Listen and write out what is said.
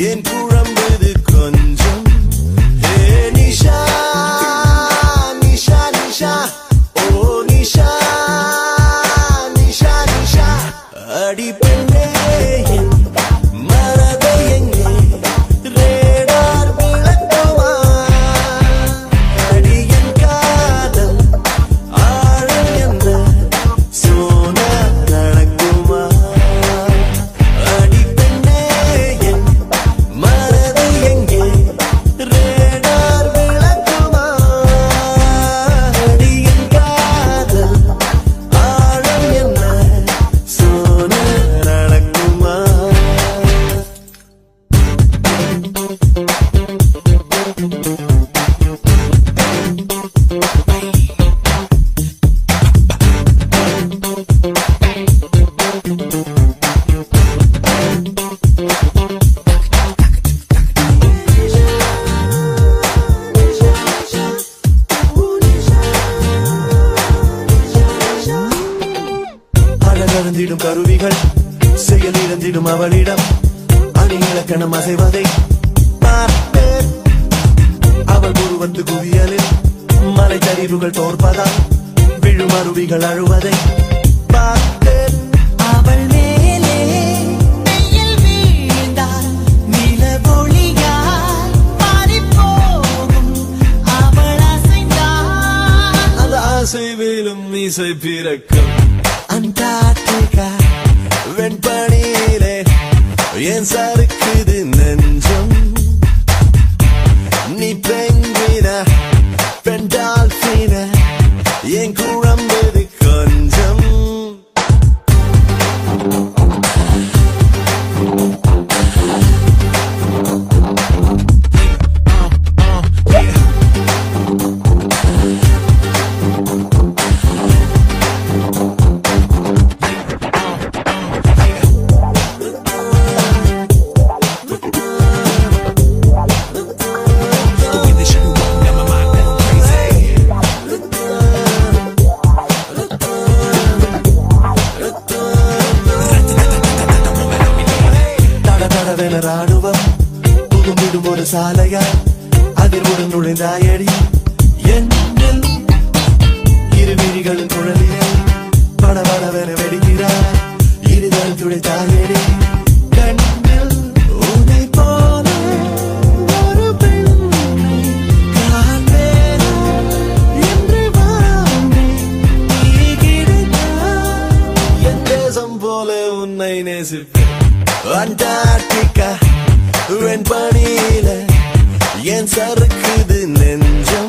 என் குழம்புது கொஞ்சம். நிஷா நிஷா நிஷா ஓ நிஷா நிஷா நிஷா அடி பெண்ணே என் மனதை எங்கே ரேடார் விளக்குமா? அடி என் காதல் ஆழம் என்ற சோனா நடக்குமா? அடி பெண்ணே என் மனதை எங்கே ரேடார் விளக்குமா? அடி என் காதல் ஆழம் என்ற சோனா நடக்குமா? அழகழுந்திடும் கருவிகள் செயல் இழந்திடும் அவளிடம் அணி இலக்கணம் அசைவதை பார்த்தேன். அவள் குருவந்து குவியலில் மலை சரிவுகள் தோற்பதால் விழும் அருவிகள் அழுவதை பார்த்தேன். அவள் மேலே வெயில் வீழ்ந்தால் நிலவொளியால் மாறிப்போகும். அவள் அசைந்தால் அந்த ஆசை வேலும் இசை பிறக்கும். அண்டார்டிகா வெண்பனியிலே என் சறுக்குது நெஞ்சம். நீ பெங்குவினா பெண் டால்பினா என் குழம்புது கொஞ்சம். தடதடவென ராணுவம் புகுந்திடும் ஒரு சாலையாய் அதிர்வுடன் நுழைந்தாயடி என்னில். இரு விழிகளின் குழலிலே படபடவென வெடிக்கிறாய் இருதல் துடைத்தாயடி கண்ணில். உன்னை போல ஒரு பெண்ணை காண்பேனா என்று வாழ்ந்தேன். நீ கிடைத்தாய் என் தேசம் போல உன்னை நேசிப்பேன். அண்டார்டிகா வெண்பனியில என் சறுக்குது நெஞ்சம்.